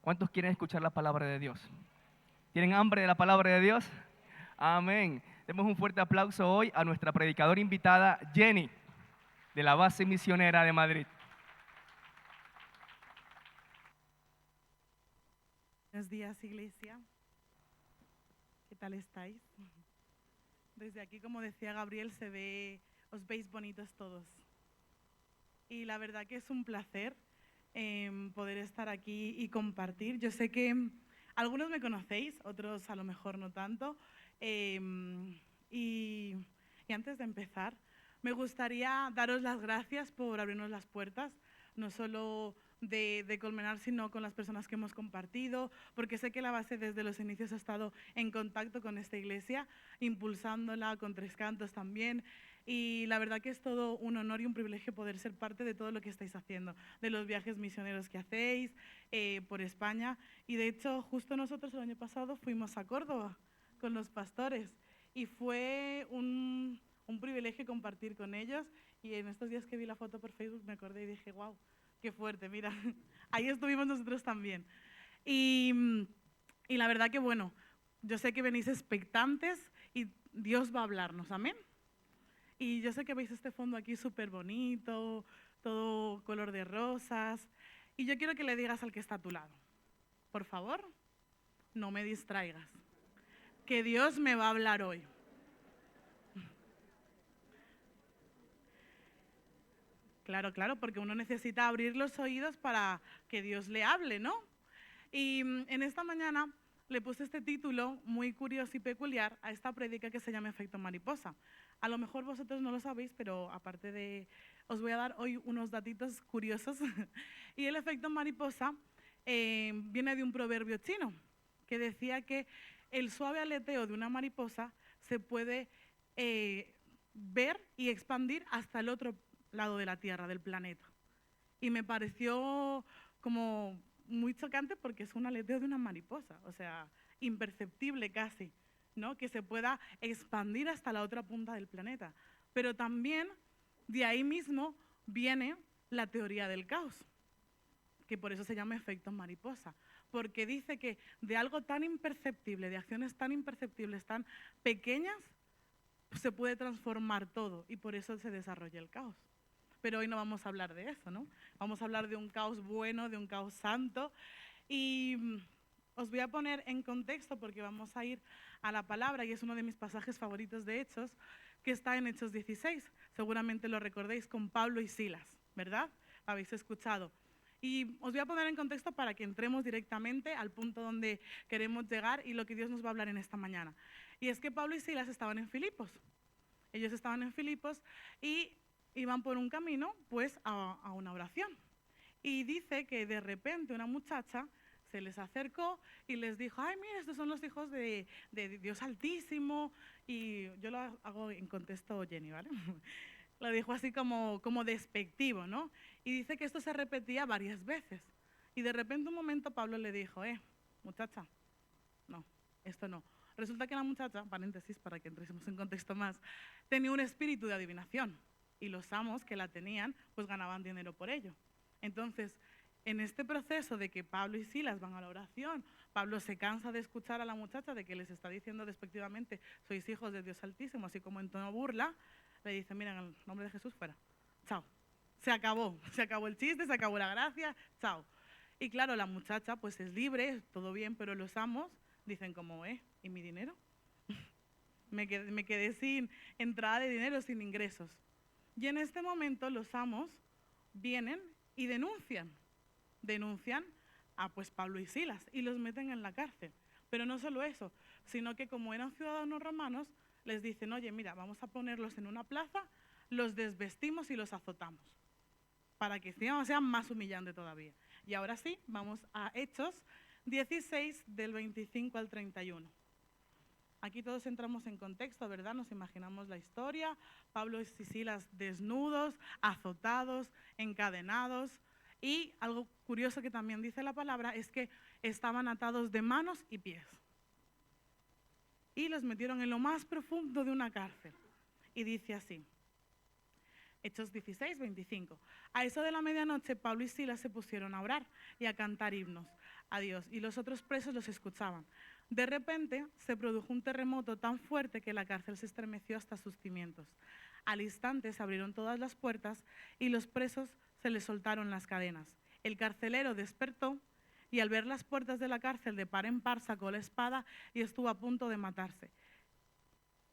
¿Cuántos quieren escuchar la palabra de Dios? ¿Tienen hambre de la palabra de Dios? Amén. Demos un fuerte aplauso hoy a nuestra predicadora invitada, Jenny, de la base misionera de Madrid. Buenos días, iglesia. ¿Qué tal estáis? Desde aquí, como decía Gabriel, os veis bonitos todos. Y la verdad que es un placer poder estar aquí y compartir. Yo sé que algunos me conocéis, otros a lo mejor no tanto. Y antes de empezar, me gustaría daros las gracias por abrirnos las puertas, no solo de Colmenar, sino con las personas que hemos compartido, porque sé que la base desde los inicios ha estado en contacto con esta iglesia, impulsándola, con Tres Cantos también. Y la verdad que es todo un honor y un privilegio poder ser parte de todo lo que estáis haciendo, de los viajes misioneros que hacéis por España. Y de hecho, justo nosotros el año pasado fuimos a Córdoba con los pastores y fue un privilegio compartir con ellos. Y en estos días que vi la foto por Facebook me acordé y dije, wow, qué fuerte, mira, ahí estuvimos nosotros también. Y la verdad que bueno, yo sé que venís expectantes y Dios va a hablarnos, amén. Y yo sé que veis este fondo aquí súper bonito, todo color de rosas. Y yo quiero que le digas al que está a tu lado, por favor, no me distraigas, que Dios me va a hablar hoy. Claro, claro, porque uno necesita abrir los oídos para que Dios le hable, ¿no? Y en esta mañana le puse este título muy curioso y peculiar a esta prédica que se llama Efecto Mariposa. A lo mejor vosotros no lo sabéis, pero aparte de... Os voy a dar hoy unos datitos curiosos. Y el efecto mariposa viene de un proverbio chino que decía que el suave aleteo de una mariposa se puede ver y expandir hasta el otro lado de la Tierra, del planeta. Y me pareció como muy chocante porque es un aleteo de una mariposa, o sea, imperceptible casi, ¿no? Que se pueda expandir hasta la otra punta del planeta. Pero también de ahí mismo viene la teoría del caos, que por eso se llama efecto mariposa, porque dice que de algo tan imperceptible, de acciones tan imperceptibles, tan pequeñas, se puede transformar todo y por eso se desarrolla el caos. Pero hoy no vamos a hablar de eso, ¿no? Vamos a hablar de un caos bueno, de un caos santo. Y os voy a poner en contexto porque vamos a ir a la palabra y es uno de mis pasajes favoritos de Hechos, que está en Hechos 16. Seguramente lo recordéis con Pablo y Silas, ¿verdad? Lo habéis escuchado. Y os voy a poner en contexto para que entremos directamente al punto donde queremos llegar y lo que Dios nos va a hablar en esta mañana. Y es que Pablo y Silas estaban en Filipos. Ellos estaban en Filipos y iban por un camino pues a una oración. Y dice que de repente una muchacha se les acercó y les dijo, ay, mira, estos son los hijos de Dios Altísimo. Y yo lo hago en contexto Jenny, ¿vale? Lo dijo así como despectivo, ¿no? Y dice que esto se repetía varias veces. Y de repente un momento Pablo le dijo, muchacha, no, esto no. Resulta que la muchacha, paréntesis para que entremos en contexto más, tenía un espíritu de adivinación y los amos que la tenían pues ganaban dinero por ello. Entonces, en este proceso de que Pablo y Silas van a la oración, Pablo se cansa de escuchar a la muchacha de que les está diciendo despectivamente, sois hijos de Dios Altísimo, así como en tono burla, le dice, mira, en el nombre de Jesús, fuera, chao. Se acabó el chiste, se acabó la gracia, chao. Y claro, la muchacha pues es libre, todo bien, pero los amos dicen como, ¿y mi dinero? me quedé sin entrada de dinero, sin ingresos. Y en este momento los amos vienen y denuncian a pues Pablo y Silas y los meten en la cárcel. Pero no solo eso, sino que como eran ciudadanos romanos, les dicen, oye, mira, vamos a ponerlos en una plaza, los desvestimos y los azotamos, para que sea más humillante todavía. Y ahora sí, vamos a Hechos 16 del 25 al 31. Aquí todos entramos en contexto, ¿verdad? Nos imaginamos la historia, Pablo y Silas desnudos, azotados, encadenados. Y algo curioso que también dice la palabra es que estaban atados de manos y pies. Y los metieron en lo más profundo de una cárcel. Y dice así, Hechos 16, 25. A eso de la medianoche, Pablo y Silas se pusieron a orar y a cantar himnos, a Dios y los otros presos los escuchaban. De repente se produjo un terremoto tan fuerte que la cárcel se estremeció hasta sus cimientos. Al instante se abrieron todas las puertas y los presos se les soltaron las cadenas. El carcelero despertó y al ver las puertas de la cárcel de par en par sacó la espada y estuvo a punto de matarse.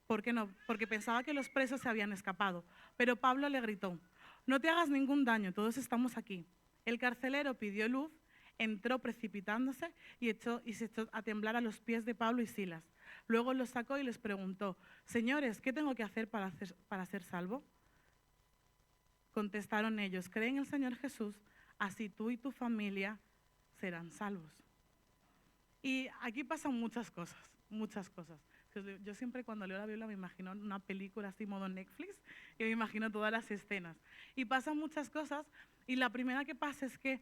¿Por qué no? Porque pensaba que los presos se habían escapado. Pero Pablo le gritó: no te hagas ningún daño, todos estamos aquí. El carcelero pidió luz, entró precipitándose y se echó a temblar a los pies de Pablo y Silas. Luego los sacó y les preguntó: señores, ¿qué tengo que hacer para ser salvo? Contestaron ellos: cree en el Señor Jesús, así tú y tu familia serán salvos. Y aquí pasan muchas cosas, muchas cosas. Yo siempre cuando leo la Biblia me imagino una película así modo Netflix y me imagino todas las escenas. Y pasan muchas cosas y la primera que pasa es que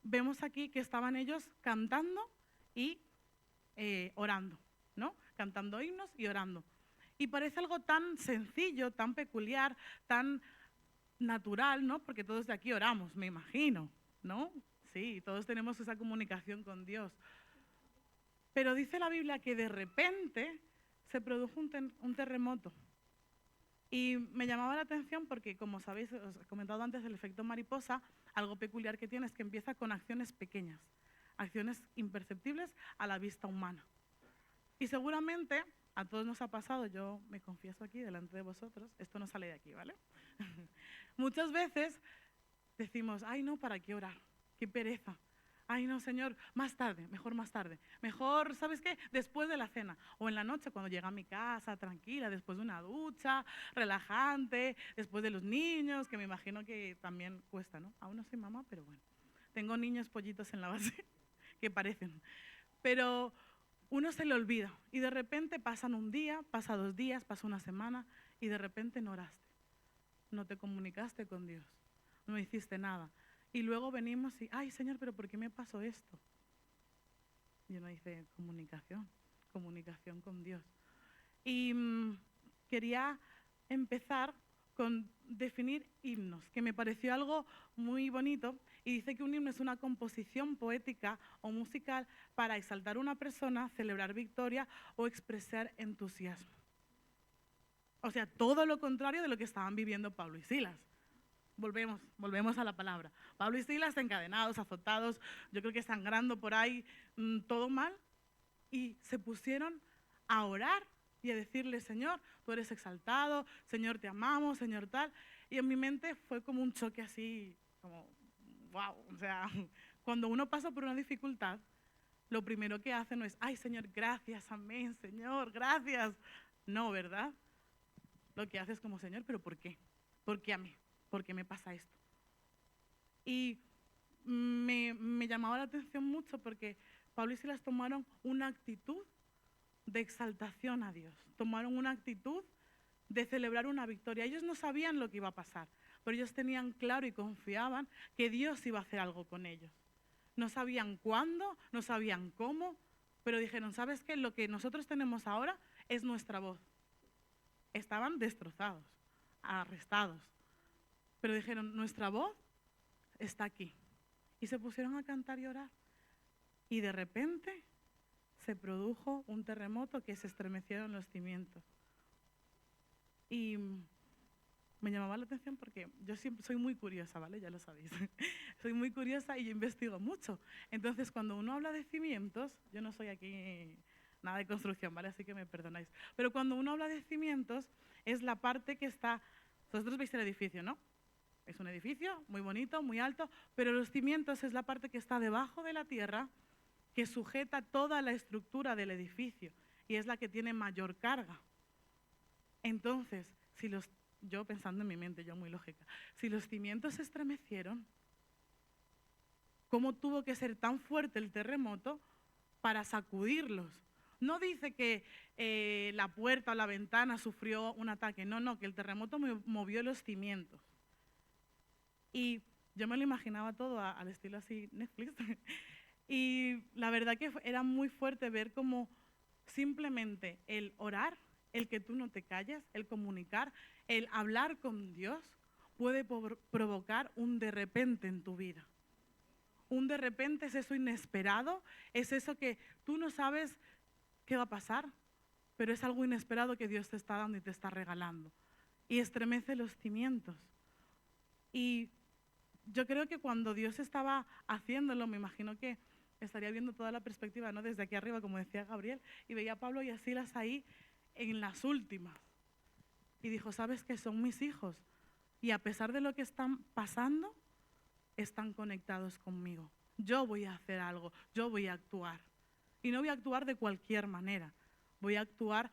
vemos aquí que estaban ellos cantando y orando, ¿no? Cantando himnos y orando. Y parece algo tan sencillo, tan peculiar, tan natural, ¿no? Porque todos de aquí oramos, me imagino, ¿no? Sí, todos tenemos esa comunicación con Dios. Pero dice la Biblia que de repente se produjo un terremoto. Y me llamaba la atención porque, como sabéis, os he comentado antes, el efecto mariposa, algo peculiar que tiene es que empieza con acciones pequeñas, acciones imperceptibles a la vista humana. Y seguramente a todos nos ha pasado, yo me confieso aquí delante de vosotros, esto no sale de aquí, ¿vale? Muchas veces decimos: ay no, ¿para qué orar? Qué pereza. Ay no, Señor, más tarde, mejor, ¿sabes qué? Después de la cena o en la noche cuando llega a mi casa, tranquila, después de una ducha, relajante, después de los niños, que me imagino que también cuesta, ¿no? Aún no soy mamá, pero bueno, tengo niños pollitos en la base que parecen, pero uno se le olvida y de repente pasan un día, pasa 2 días, pasa una semana y de repente no oraste, no te comunicaste con Dios, no hiciste nada. Y luego venimos y: ay, Señor, ¿pero por qué me pasó esto? Y uno dice: comunicación con Dios. Y quería empezar con definir himnos, que me pareció algo muy bonito. Y dice que un himno es una composición poética o musical para exaltar a una persona, celebrar victoria o expresar entusiasmo. O sea, todo lo contrario de lo que estaban viviendo Pablo y Silas. Volvemos a la palabra. Pablo y Silas encadenados, azotados, yo creo que sangrando por ahí, todo mal, y se pusieron a orar y a decirle: Señor, tú eres exaltado, Señor, te amamos, Señor, tal. Y en mi mente fue como un choque así, como, wow, o sea, cuando uno pasa por una dificultad, lo primero que hace no es: ay, Señor, gracias, amén, Señor, gracias. No, ¿verdad? Lo que hace es como: Señor, ¿pero por qué? ¿Por qué a mí? ¿Por qué me pasa esto? Y me llamaba la atención mucho porque Pablo y Silas tomaron una actitud de exaltación a Dios, tomaron una actitud de celebrar una victoria. Ellos no sabían lo que iba a pasar, pero ellos tenían claro y confiaban que Dios iba a hacer algo con ellos. No sabían cuándo, no sabían cómo, pero dijeron: ¿sabes qué? Lo que nosotros tenemos ahora es nuestra voz. Estaban destrozados, arrestados, pero dijeron: nuestra voz está aquí. Y se pusieron a cantar y orar. Y de repente se produjo un terremoto que se estremecieron los cimientos. Y me llamaba la atención porque yo siempre soy muy curiosa, ¿vale? Ya lo sabéis. Soy muy curiosa y yo investigo mucho. Entonces, cuando uno habla de cimientos, yo no soy aquí nada de construcción, ¿vale? Así que me perdonáis. Pero cuando uno habla de cimientos, es la parte que está... Vosotros veis el edificio, ¿no? Es un edificio muy bonito, muy alto, pero los cimientos es la parte que está debajo de la tierra, que sujeta toda la estructura del edificio y es la que tiene mayor carga. Entonces, yo pensando en mi mente, yo muy lógica, si los cimientos se estremecieron, ¿cómo tuvo que ser tan fuerte el terremoto para sacudirlos? No dice que la puerta o la ventana sufrió un ataque, no, que el terremoto movió los cimientos. Y yo me lo imaginaba todo al estilo así Netflix. Y la verdad que era muy fuerte ver cómo simplemente el orar, el que tú no te calles, el comunicar, el hablar con Dios puede provocar un de repente en tu vida. un de repente, es eso inesperado, es eso que tú no sabes qué va a pasar, pero es algo inesperado que Dios te está dando y te está regalando. Y estremece los cimientos. Y yo creo que cuando Dios estaba haciéndolo, me imagino que estaría viendo toda la perspectiva, ¿no? Desde aquí arriba, como decía Gabriel, y veía a Pablo y a Silas ahí en las últimas. Y dijo, ¿sabes qué? Son mis hijos. Y a pesar de lo que están pasando, están conectados conmigo. Yo voy a hacer algo, yo voy a actuar. Y no voy a actuar de cualquier manera. Voy a actuar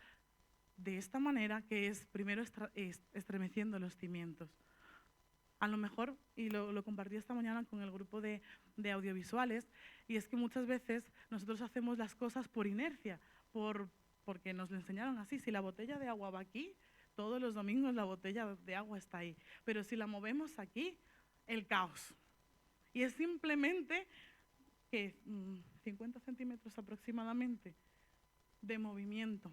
de esta manera, que es primero estremeciendo los cimientos. A lo mejor, y lo compartí esta mañana con el grupo de audiovisuales, y es que muchas veces nosotros hacemos las cosas por inercia, porque nos lo enseñaron así. Si la botella de agua va aquí, todos los domingos la botella de agua está ahí. Pero si la movemos aquí, el caos. Y es simplemente que 50 centímetros aproximadamente de movimiento.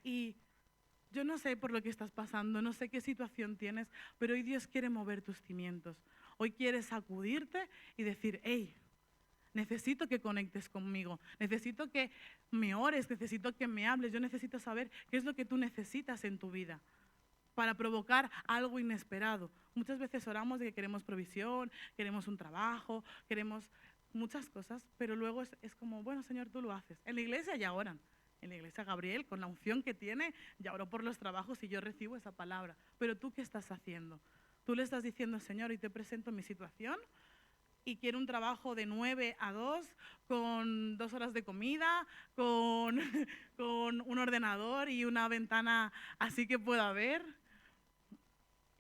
Y yo no sé por lo que estás pasando, no sé qué situación tienes, pero hoy Dios quiere mover tus cimientos. Hoy quiere sacudirte y decir, hey, necesito que conectes conmigo, necesito que me ores, necesito que me hables, yo necesito saber qué es lo que tú necesitas en tu vida para provocar algo inesperado. Muchas veces oramos de que queremos provisión, queremos un trabajo, queremos muchas cosas, pero luego es como, bueno, Señor, tú lo haces. En la iglesia ya oran. En la iglesia Gabriel, con la unción que tiene, ya oró por los trabajos y yo recibo esa palabra. Pero tú, ¿qué estás haciendo? Tú le estás diciendo, Señor, y te presento mi situación y quiero un trabajo de 9 a 2, con 2 horas de comida, con, con un ordenador y una ventana así que pueda ver.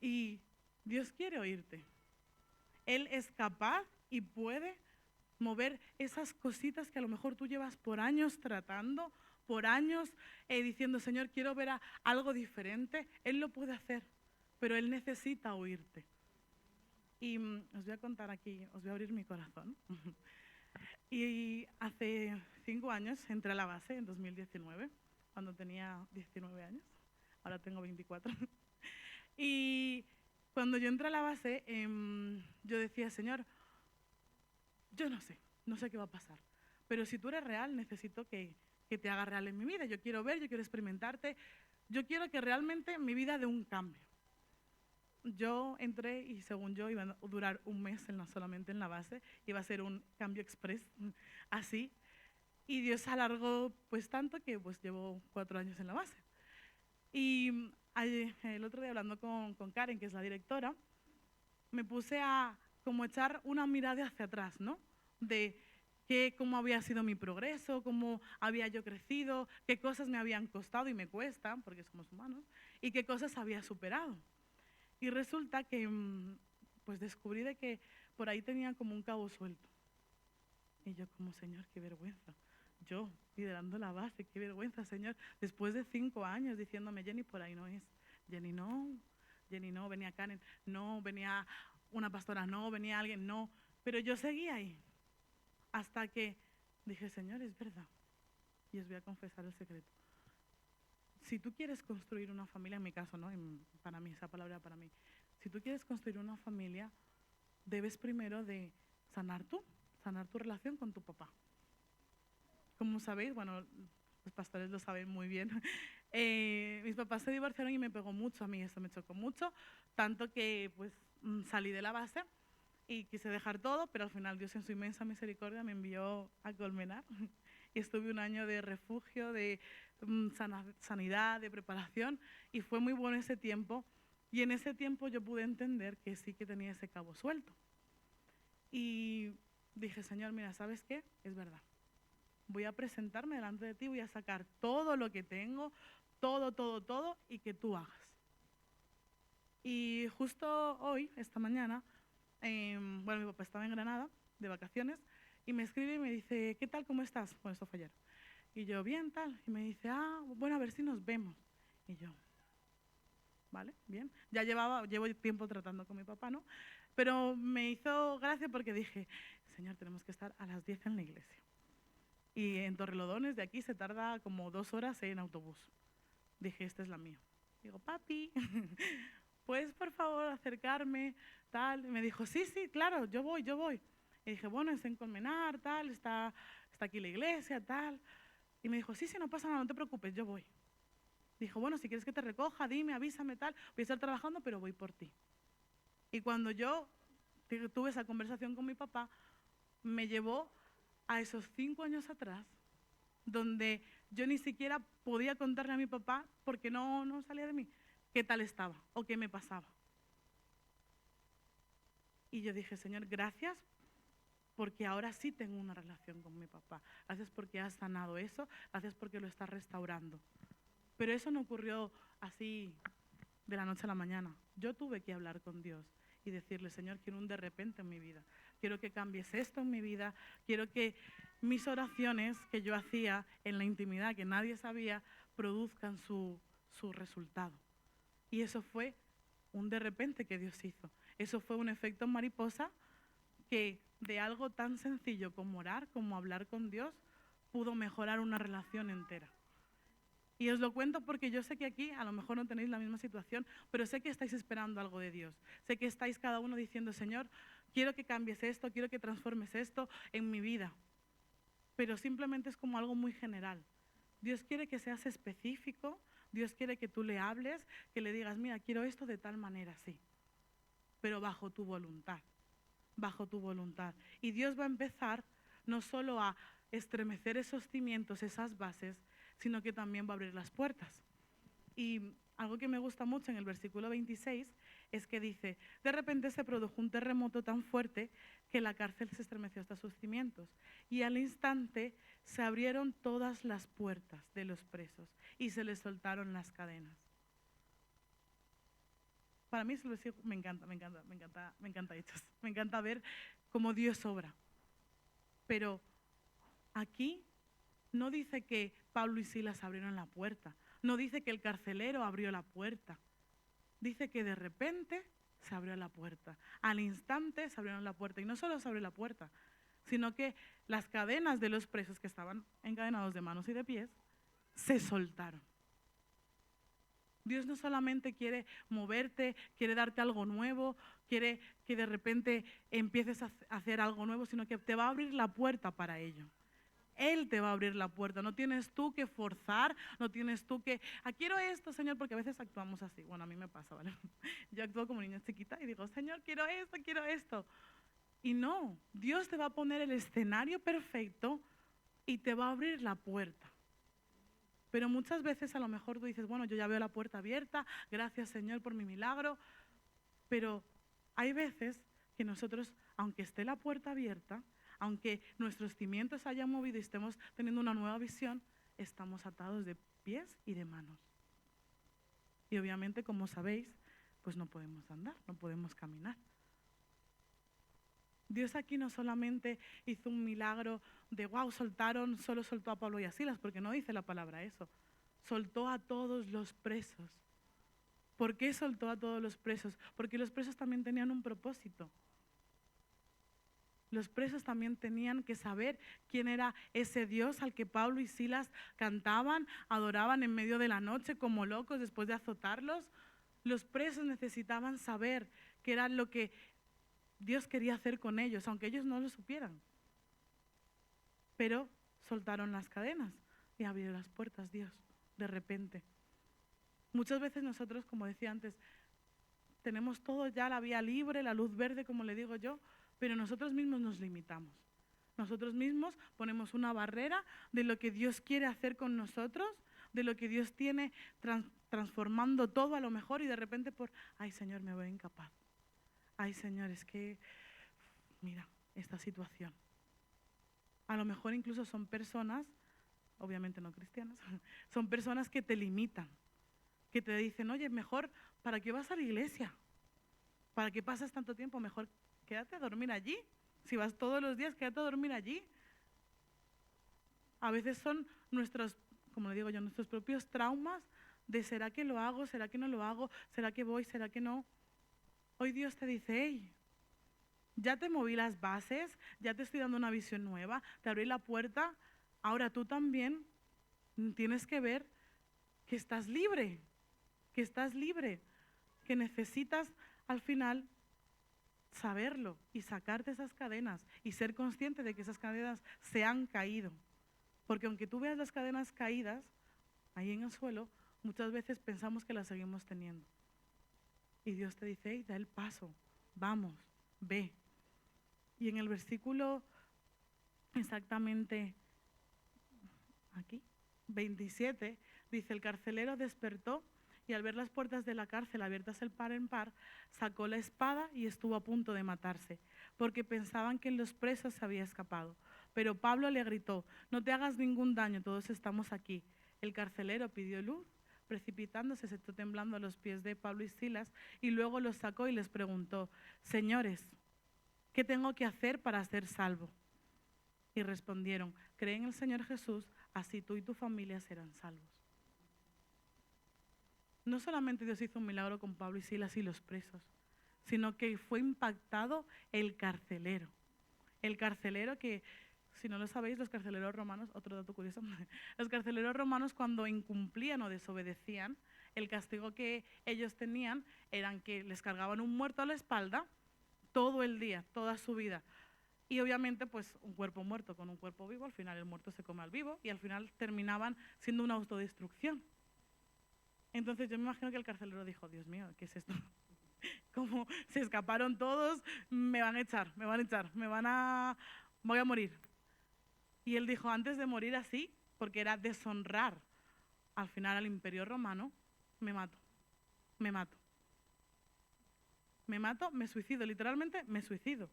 Y Dios quiere oírte. Él es capaz y puede mover esas cositas que a lo mejor tú llevas por años tratando, por años diciendo, Señor, quiero ver algo diferente. Él lo puede hacer, pero Él necesita oírte. Y os voy a contar aquí, os voy a abrir mi corazón. Y hace 5 años entré a la base, en 2019, cuando tenía 19 años. Ahora tengo 24. Y cuando yo entré a la base, yo decía, Señor, yo no sé qué va a pasar, pero si tú eres real, necesito que te hagas real en mi vida. Yo quiero ver, yo quiero experimentarte, yo quiero que realmente mi vida dé un cambio. Yo entré y según yo iba a durar un mes solamente en la base, iba a ser un cambio express, así, y Dios alargó pues tanto que pues llevo 4 años en la base. Y el otro día hablando con Karen, que es la directora, me puse a como echar una mirada hacia atrás, ¿no? De cómo había sido mi progreso, cómo había yo crecido, qué cosas me habían costado y me cuestan, porque somos humanos, y qué cosas había superado. Y resulta que pues descubrí de que por ahí tenía como un cabo suelto. Y yo como, Señor, qué vergüenza. Yo liderando la base, qué vergüenza, Señor. Después de 5 años diciéndome, Jenny, por ahí no es. Jenny, no, venía Karen, no, venía una pastora, no, venía alguien, no. Pero yo seguía ahí. Hasta que dije, Señor, es verdad. Y os voy a confesar el secreto. Si tú quieres construir una familia, en mi caso, ¿no? Para mí, esa palabra para mí. Si tú quieres construir una familia, debes primero de sanar tu relación con tu papá. Como sabéis, bueno, los pastores lo saben muy bien, mis papás se divorciaron y me pegó mucho a mí, eso me chocó mucho, tanto que pues salí de la base y quise dejar todo, pero al final Dios en su inmensa misericordia me envió a Colmenar y estuve un año de refugio, de sanidad, de preparación, y fue muy bueno ese tiempo. Y en ese tiempo yo pude entender que sí que tenía ese cabo suelto. Y dije, Señor, mira, ¿sabes qué? Es verdad. Voy a presentarme delante de ti, voy a sacar todo lo que tengo, todo, y que tú hagas. Y justo hoy, esta mañana, bueno, mi papá estaba en Granada de vacaciones y me escribe y me dice, ¿qué tal, cómo estás? Bueno, esto fue ayer. Y yo, bien, tal. Y me dice, bueno, a ver si nos vemos. Y yo, vale, bien. Ya llevo tiempo tratando con mi papá, ¿no? Pero me hizo gracia porque dije, Señor, tenemos que estar a las 10 en la iglesia. Y en Torrelodones, de aquí, se tarda como 2 horas en autobús. Dije, esta es la mía. Digo, papi, ¿puedes por favor acercarme? Tal. Y me dijo, sí, sí, claro, yo voy. Y dije, bueno, es en Colmenar, tal, está aquí la iglesia, tal. Y me dijo, sí, sí, no pasa nada, no te preocupes, yo voy. Dijo, bueno, si quieres que te recoja, dime, avísame, tal. Voy a estar trabajando, pero voy por ti. Y cuando yo tuve esa conversación con mi papá, me llevó a esos 5 años atrás, donde yo ni siquiera podía contarle a mi papá, porque no salía de mí, qué tal estaba o qué me pasaba. Y yo dije, Señor, gracias, porque ahora sí tengo una relación con mi papá. Gracias porque has sanado eso, gracias porque lo estás restaurando. Pero eso no ocurrió así de la noche a la mañana. Yo tuve que hablar con Dios y decirle, Señor, quiero un de repente en mi vida. Quiero que cambies esto en mi vida. Quiero que mis oraciones que yo hacía en la intimidad, que nadie sabía, produzcan su resultado. Y eso fue un de repente que Dios hizo. Eso fue un efecto mariposa que de algo tan sencillo como orar, como hablar con Dios, pudo mejorar una relación entera. Y os lo cuento porque yo sé que aquí a lo mejor no tenéis la misma situación, pero sé que estáis esperando algo de Dios. Sé que estáis cada uno diciendo, Señor, quiero que cambies esto, quiero que transformes esto en mi vida. Pero simplemente es como algo muy general. Dios quiere que seas específico, Dios quiere que tú le hables, que le digas, mira, quiero esto de tal manera, sí, pero bajo tu voluntad, bajo tu voluntad. Y Dios va a empezar no solo a estremecer esos cimientos, esas bases, sino que también va a abrir las puertas. Y algo que me gusta mucho en el versículo 26 es que dice, de repente se produjo un terremoto tan fuerte que la cárcel se estremeció hasta sus cimientos. Y al instante se abrieron todas las puertas de los presos y se les soltaron las cadenas. Para mí me encanta Hechos. Me encanta ver cómo Dios obra. Pero aquí no dice que Pablo y Silas abrieron la puerta. No dice que el carcelero abrió la puerta. Dice que de repente se abrió la puerta. Al instante se abrieron la puerta. Y no solo se abrió la puerta, sino que las cadenas de los presos que estaban encadenados de manos y de pies se soltaron. Dios no solamente quiere moverte, quiere darte algo nuevo, quiere que de repente empieces a hacer algo nuevo, sino que te va a abrir la puerta para ello. Él te va a abrir la puerta, no tienes tú que forzar, no tienes tú que, quiero esto, Señor, porque a veces actuamos así. Bueno, a mí me pasa, ¿vale? Yo actúo como niña chiquita y digo, Señor, quiero esto. Y no, Dios te va a poner el escenario perfecto y te va a abrir la puerta. Pero muchas veces a lo mejor tú dices, bueno, yo ya veo la puerta abierta, gracias Señor por mi milagro. Pero hay veces que nosotros, aunque esté la puerta abierta, aunque nuestros cimientos se hayan movido y estemos teniendo una nueva visión, estamos atados de pies y de manos. Y obviamente, como sabéis, pues no podemos andar, no podemos caminar. Dios aquí no solamente hizo un milagro de wow, solo soltó a Pablo y a Silas, porque no dice la palabra eso. Soltó a todos los presos. ¿Por qué soltó a todos los presos? Porque los presos también tenían un propósito. Los presos también tenían que saber quién era ese Dios al que Pablo y Silas cantaban, adoraban en medio de la noche como locos después de azotarlos. Los presos necesitaban saber qué era lo que Dios quería hacer con ellos, aunque ellos no lo supieran. Pero soltaron las cadenas y abrió las puertas Dios, de repente. Muchas veces nosotros, como decía antes, tenemos todo ya, la vía libre, la luz verde, como le digo yo, pero nosotros mismos nos limitamos. Nosotros mismos ponemos una barrera de lo que Dios quiere hacer con nosotros, de lo que Dios tiene transformando todo a lo mejor y de repente ay Señor, me veo incapaz. Ay Señor, es que, mira, esta situación. A lo mejor incluso son personas, obviamente no cristianas, son personas que te limitan, que te dicen, oye, mejor, ¿para qué vas a la iglesia? ¿Para qué pasas tanto tiempo? Mejor quédate a dormir allí. Si vas todos los días, quédate a dormir allí. A veces son nuestros, como le digo yo, nuestros propios traumas de ¿será que lo hago? ¿Será que no lo hago? ¿Será que voy? ¿Será que no? Hoy Dios te dice, hey, ya te moví las bases, ya te estoy dando una visión nueva, te abrí la puerta, ahora tú también tienes que ver que estás libre, que estás libre. que necesitas al final saberlo y sacarte esas cadenas y ser consciente de que esas cadenas se han caído. Porque aunque tú veas las cadenas caídas ahí en el suelo, muchas veces pensamos que las seguimos teniendo. Y Dios te dice, hey, da el paso, vamos, ve. Y en el versículo exactamente aquí, 27, dice, el carcelero despertó y al ver las puertas de la cárcel abiertas el par en par, sacó la espada y estuvo a punto de matarse, porque pensaban que los presos se había escapado. Pero Pablo le gritó, no te hagas ningún daño, todos estamos aquí. El carcelero pidió luz, precipitándose, se echó temblando a los pies de Pablo y Silas, y luego los sacó y les preguntó, señores, ¿qué tengo que hacer para ser salvo? Y respondieron, cree en el Señor Jesús, así tú y tu familia serán salvos. No solamente Dios hizo un milagro con Pablo y Silas y los presos, sino que fue impactado el carcelero. El carcelero que, si no lo sabéis, los carceleros romanos, otro dato curioso, los carceleros romanos cuando incumplían o desobedecían, el castigo que ellos tenían eran que les cargaban un muerto a la espalda todo el día, toda su vida. Y obviamente pues un cuerpo muerto con un cuerpo vivo, al final el muerto se come al vivo y al final terminaban siendo una autodestrucción. Entonces yo me imagino que el carcelero dijo, Dios mío, ¿qué es esto? Como se escaparon todos, me van a echar, voy a morir. Y él dijo, antes de morir así, porque era deshonrar al final al imperio romano, me mato, me suicido, literalmente me suicido.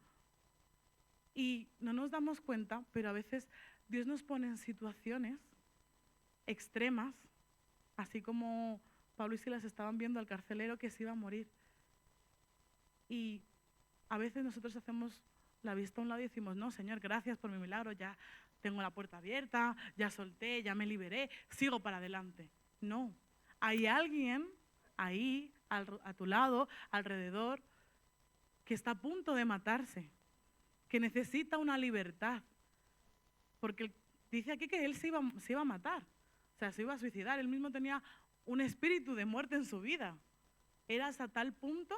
Y no nos damos cuenta, pero a veces Dios nos pone en situaciones extremas, así como Pablo y Silas estaban viendo al carcelero que se iba a morir. Y a veces nosotros hacemos la vista a un lado y decimos, no, Señor, gracias por mi milagro, ya tengo la puerta abierta, ya solté, ya me liberé, sigo para adelante. No, hay alguien ahí, a tu lado, alrededor, que está a punto de matarse, que necesita una libertad. Porque dice aquí que él se iba a matar, o sea, se iba a suicidar, él mismo tenía un espíritu de muerte en su vida. Era hasta tal punto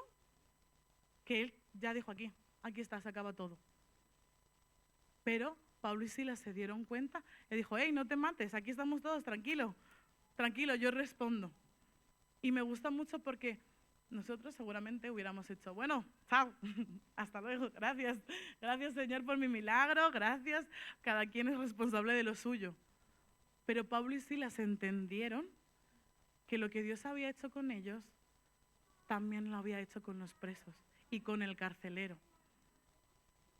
que él ya dijo aquí está, se acaba todo. Pero Pablo y Silas se dieron cuenta y dijo, hey, no te mates, aquí estamos todos, tranquilo, yo respondo. Y me gusta mucho porque nosotros seguramente hubiéramos hecho, bueno, chao, hasta luego, gracias Señor por mi milagro, gracias, cada quien es responsable de lo suyo. Pero Pablo y Silas entendieron que lo que Dios había hecho con ellos, también lo había hecho con los presos y con el carcelero.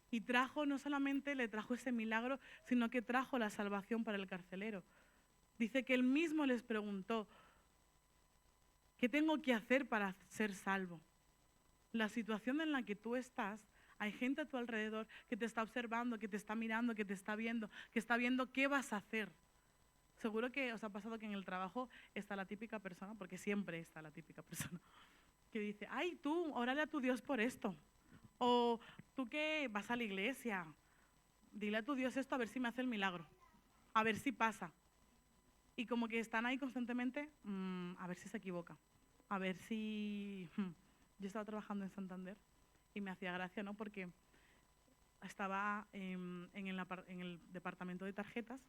Y no solamente le trajo ese milagro, sino que trajo la salvación para el carcelero. Dice que él mismo les preguntó, ¿qué tengo que hacer para ser salvo? La situación en la que tú estás, hay gente a tu alrededor que te está observando, que te está mirando, que te está viendo, que está viendo qué vas a hacer. Seguro que os ha pasado que en el trabajo está la típica persona, porque siempre está la típica persona, que dice, ay, tú, órale a tu Dios por esto. O tú que vas a la iglesia, dile a tu Dios esto a ver si me hace el milagro, a ver si pasa. Y como que están ahí constantemente, a ver si se equivoca, a ver si... Yo estaba trabajando en Santander y me hacía gracia, ¿no? Porque estaba en el departamento de tarjetas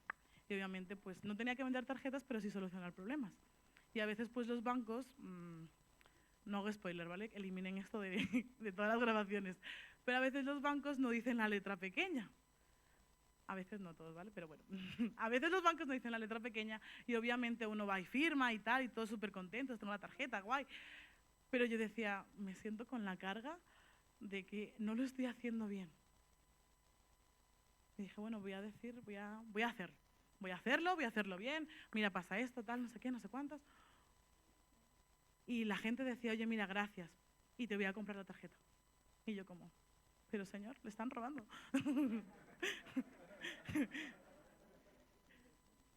y obviamente pues no tenía que vender tarjetas, pero sí solucionar problemas. Y a veces pues los bancos, no hago spoiler, ¿vale? Eliminen esto de todas las grabaciones. Pero a veces los bancos no dicen la letra pequeña. A veces no todos, ¿vale? Pero bueno, a veces los bancos no dicen la letra pequeña y obviamente uno va y firma y tal y todo súper contento, tengo la tarjeta, guay. Pero yo decía, me siento con la carga de que no lo estoy haciendo bien. Y dije, bueno, voy a hacerlo bien, mira, pasa esto, tal, no sé qué, no sé cuántas. Y la gente decía, oye, mira, gracias, y te voy a comprar la tarjeta. Y yo como, pero señor, le están robando.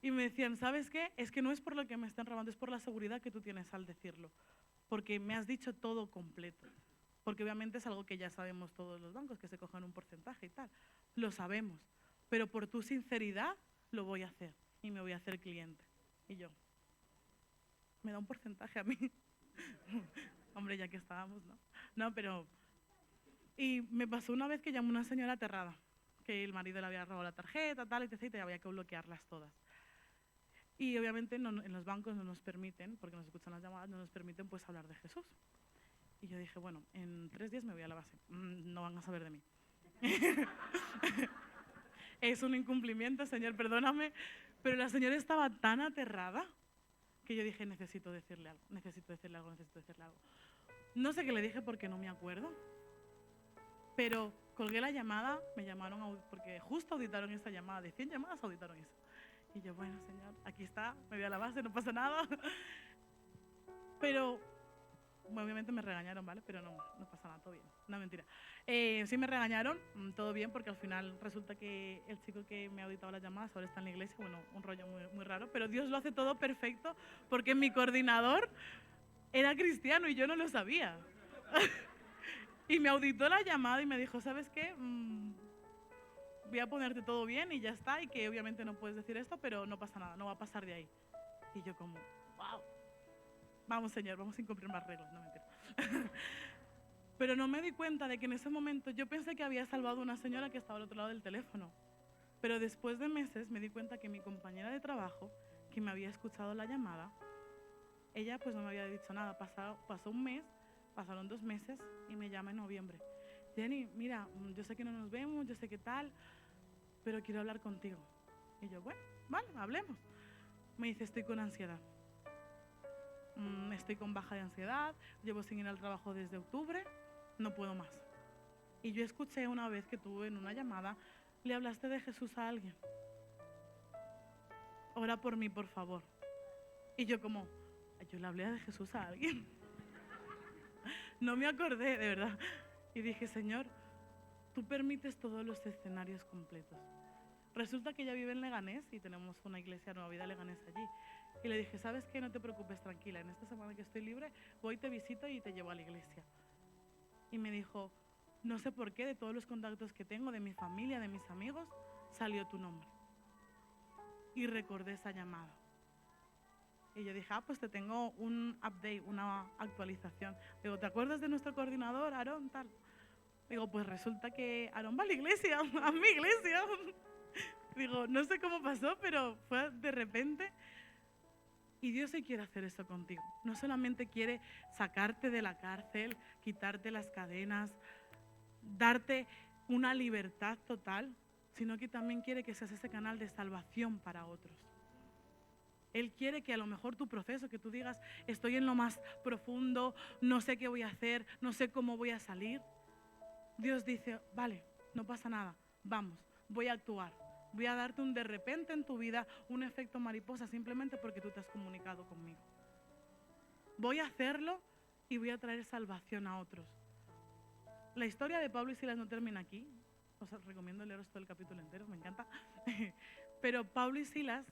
Y me decían, ¿sabes qué? Es que no es por lo que me están robando, es por la seguridad que tú tienes al decirlo. Porque me has dicho todo completo. Porque obviamente es algo que ya sabemos todos los bancos, que se cogen un porcentaje y tal. Lo sabemos. Pero por tu sinceridad lo voy a hacer y me voy a hacer cliente. Y yo, ¿me da un porcentaje a mí? Hombre, ya que estábamos, ¿no? No, pero... Y me pasó una vez que llamó una señora aterrada, que el marido le había robado la tarjeta, tal, etc. Y había que bloquearlas todas. Y obviamente en los bancos no nos permiten, porque nos escuchan las llamadas, no nos permiten pues hablar de Jesús. Y yo dije, bueno, en 3 días me voy a la base, no van a saber de mí. Es un incumplimiento, Señor, perdóname, pero la señora estaba tan aterrada que yo dije, necesito decirle algo, necesito decirle algo, necesito decirle algo. No sé qué le dije porque no me acuerdo, pero colgué la llamada, me llamaron, porque justo auditaron esa llamada, de 100 llamadas auditaron eso. Y yo, bueno, Señor, aquí está, me voy a la base, no pasa nada. Pero, bueno, obviamente me regañaron, ¿vale? Pero no pasa nada, todo bien. No, mentira. Sí me regañaron, todo bien, porque al final resulta que el chico que me ha auditado las llamadas ahora está en la iglesia, bueno, un rollo muy, muy raro, pero Dios lo hace todo perfecto, porque mi coordinador era cristiano y yo no lo sabía. Y me auditó la llamada y me dijo, ¿sabes qué? Voy a ponerte todo bien y ya está, y que obviamente no puedes decir esto, pero no pasa nada, no va a pasar de ahí. Y yo como, wow, vamos Señor, vamos a incumplir más reglas, no mentira. Pero no me di cuenta de que en ese momento yo pensé que había salvado a una señora que estaba al otro lado del teléfono. Pero después de meses me di cuenta que mi compañera de trabajo, que me había escuchado la llamada, ella pues no me había dicho nada. Pasó un mes, pasaron 2 meses y me llama en noviembre. Jenny, mira, yo sé que no nos vemos, yo sé qué tal, pero quiero hablar contigo. Y yo, bueno, vale, hablemos. Me dice, estoy con ansiedad. Estoy con baja de ansiedad, llevo sin ir al trabajo desde octubre, no puedo más. Y yo escuché una vez que tú en una llamada le hablaste de Jesús a alguien. Ora por mí, por favor. Y yo como, yo le hablé de Jesús a alguien. No me acordé, de verdad. Y dije, Señor, tú permites todos los escenarios completos. Resulta que ella vive en Leganés y tenemos una iglesia Nueva Vida Leganés allí. Y le dije, ¿sabes qué? No te preocupes, tranquila. En esta semana que estoy libre, voy, te visito y te llevo a la iglesia. Y me dijo, no sé por qué, de todos los contactos que tengo, de mi familia, de mis amigos, salió tu nombre. Y recordé esa llamada. Y yo dije, pues te tengo un update, una actualización. Digo, ¿te acuerdas de nuestro coordinador, Aarón, tal? Digo, pues resulta que Aarón va a la iglesia, a mi iglesia. Digo, no sé cómo pasó, pero fue de repente. Y Dios sí quiere hacer eso contigo. No solamente quiere sacarte de la cárcel, quitarte las cadenas, darte una libertad total, sino que también quiere que seas ese canal de salvación para otros. Él quiere que a lo mejor tu proceso, que tú digas, estoy en lo más profundo, no sé qué voy a hacer, no sé cómo voy a salir. Dios dice, vale, no pasa nada, vamos, voy a actuar. Voy a darte un de repente en tu vida, un efecto mariposa, simplemente porque tú te has comunicado conmigo. Voy a hacerlo y voy a traer salvación a otros. La historia de Pablo y Silas no termina aquí. Os recomiendo leeros todo el capítulo entero, me encanta. Pero Pablo y Silas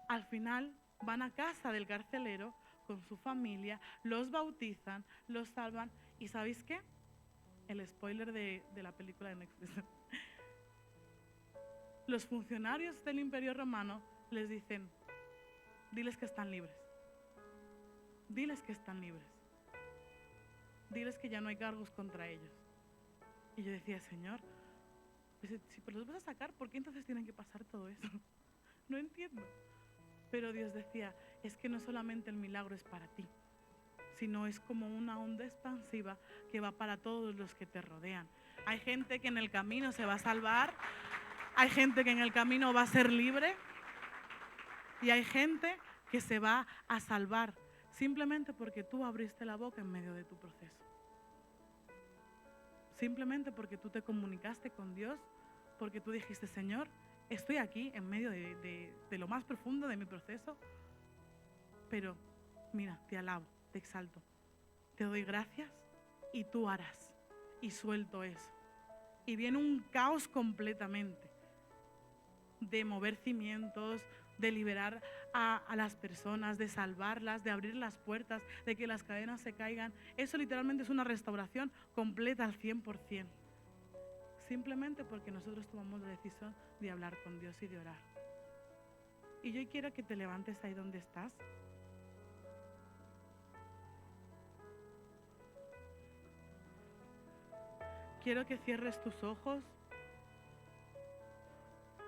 al final van a casa del carcelero con su familia, los bautizan, los salvan. ¿Y sabéis qué? El spoiler de la película de Netflix. Los funcionarios del Imperio Romano les dicen, diles que están libres. Diles que están libres. Diles que ya no hay cargos contra ellos. Y yo decía, Señor, pues, si los vas a sacar, ¿por qué entonces tienen que pasar todo eso? No entiendo. Pero Dios decía, es que no solamente el milagro es para ti, sino es como una onda expansiva que va para todos los que te rodean. Hay gente que en el camino se va a salvar, hay gente que en el camino va a ser libre y hay gente que se va a salvar simplemente porque tú abriste la boca en medio de tu proceso. Simplemente porque tú te comunicaste con Dios, porque tú dijiste, Señor, estoy aquí en medio de lo más profundo de mi proceso, pero mira, te alabo, te exalto, te doy gracias y tú harás. Y suelto eso. Y viene un caos completamente de mover cimientos, de liberar a las personas, de salvarlas, de abrir las puertas, de que las cadenas se caigan. Eso literalmente es una restauración completa al 100%. Simplemente porque nosotros tomamos la decisión de hablar con Dios y de orar. Y yo quiero que te levantes ahí donde estás. quiero que cierres tus ojos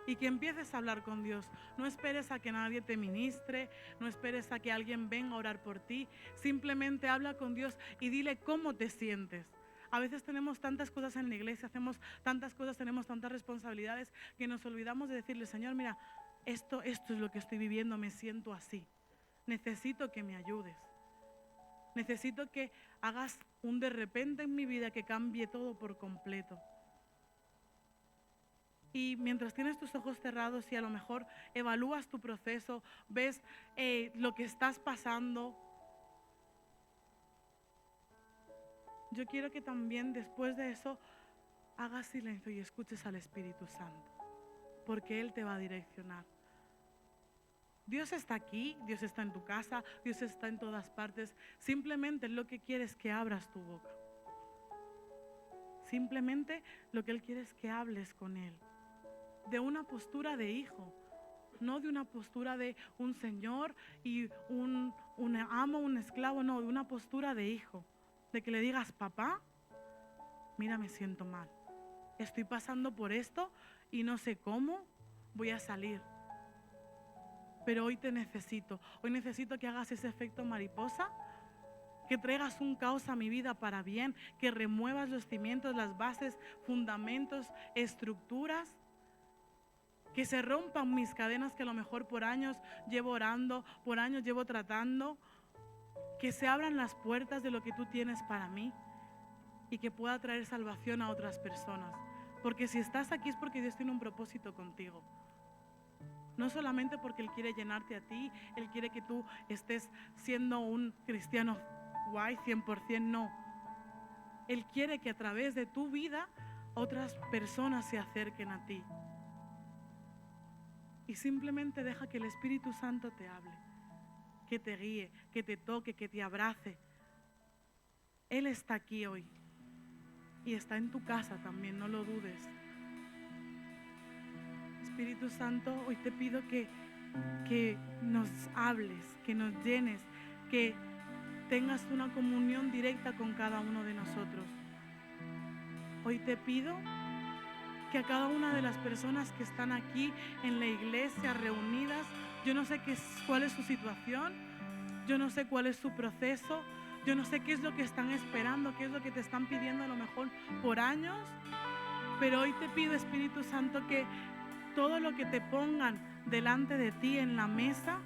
y que empieces a hablar con Dios. No esperes a que nadie te ministre, no esperes a que alguien venga a orar por ti. Simplemente habla con Dios y dile cómo te sientes. A veces tenemos tantas cosas en la iglesia, hacemos tantas cosas, tenemos tantas responsabilidades que nos olvidamos de decirle, Señor, mira, esto es lo que estoy viviendo, me siento así. Necesito que me ayudes. Necesito que hagas un de repente en mi vida que cambie todo por completo. Y mientras tienes tus ojos cerrados y a lo mejor evalúas tu proceso, ves lo que estás pasando, yo quiero que también después de eso hagas silencio y escuches al Espíritu Santo, porque Él te va a direccionar. Dios está aquí, Dios está en tu casa, Dios está en todas partes. Simplemente lo que quiere es que abras tu boca. Simplemente lo que Él quiere es que hables con Él. De una postura de hijo, no de una postura de un señor y un amo, un esclavo, no, de una postura de hijo. De que le digas, papá, mira, me siento mal. Estoy pasando por esto y no sé cómo voy a salir. Pero hoy te necesito. Hoy necesito que hagas ese efecto mariposa, que traigas un caos a mi vida para bien, que remuevas los cimientos, las bases, fundamentos, estructuras, que se rompan mis cadenas que a lo mejor por años llevo orando, por años llevo tratando, que se abran las puertas de lo que tú tienes para mí y que pueda traer salvación a otras personas. Porque si estás aquí es porque Dios tiene un propósito contigo. No solamente porque Él quiere llenarte a ti, Él quiere que tú estés siendo un cristiano guay, 100%, no. Él quiere que a través de tu vida otras personas se acerquen a ti. Y simplemente deja que el Espíritu Santo te hable, que te guíe, que te toque, que te abrace. Él está aquí hoy y está en tu casa también, no lo dudes. Espíritu Santo, hoy te pido que nos hables, que nos llenes, que tengas una comunión directa con cada uno de nosotros. Hoy te pido que a cada una de las personas que están aquí en la iglesia reunidas, yo no sé cuál es su situación, yo no sé cuál es su proceso, yo no sé qué es lo que están esperando, qué es lo que te están pidiendo a lo mejor por años, pero hoy te pido, Espíritu Santo, que todo lo que te pongan delante de ti en la mesa,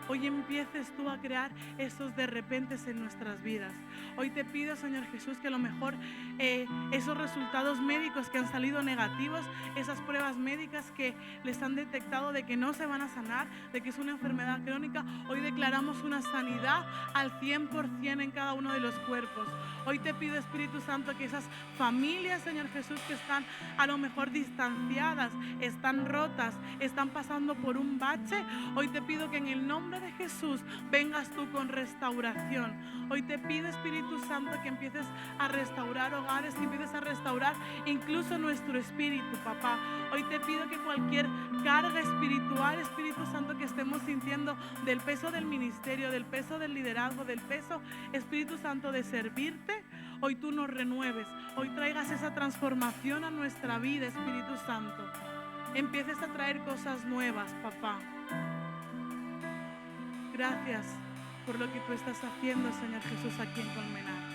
hoy empieces tú a crear esos de repentes en nuestras vidas. Hoy te pido, Señor Jesús, que a lo mejor esos resultados médicos que han salido negativos, esas pruebas médicas que les han detectado de que no se van a sanar, de que es una enfermedad crónica, hoy declaramos una sanidad al 100% en cada uno de los cuerpos. Hoy te pido, Espíritu Santo, que esas familias, Señor Jesús, que están a lo mejor distanciadas, están rotas, están pasando por un bache, hoy te pido que en el nombre de Jesús vengas tú con restauración. Hoy te pido, Espíritu Santo, que empieces a restaurar hogares, que empieces a restaurar incluso nuestro espíritu, papá. Hoy te pido que cualquier carga espiritual, Espíritu Santo, que estemos sintiendo del peso del ministerio, del peso del liderazgo, del peso, Espíritu Santo, de servirte, hoy tú nos renueves, hoy traigas esa transformación a nuestra vida, Espíritu Santo. Empieces a traer cosas nuevas, papá. Gracias por lo que tú estás haciendo, Señor Jesús, aquí en Colmenar.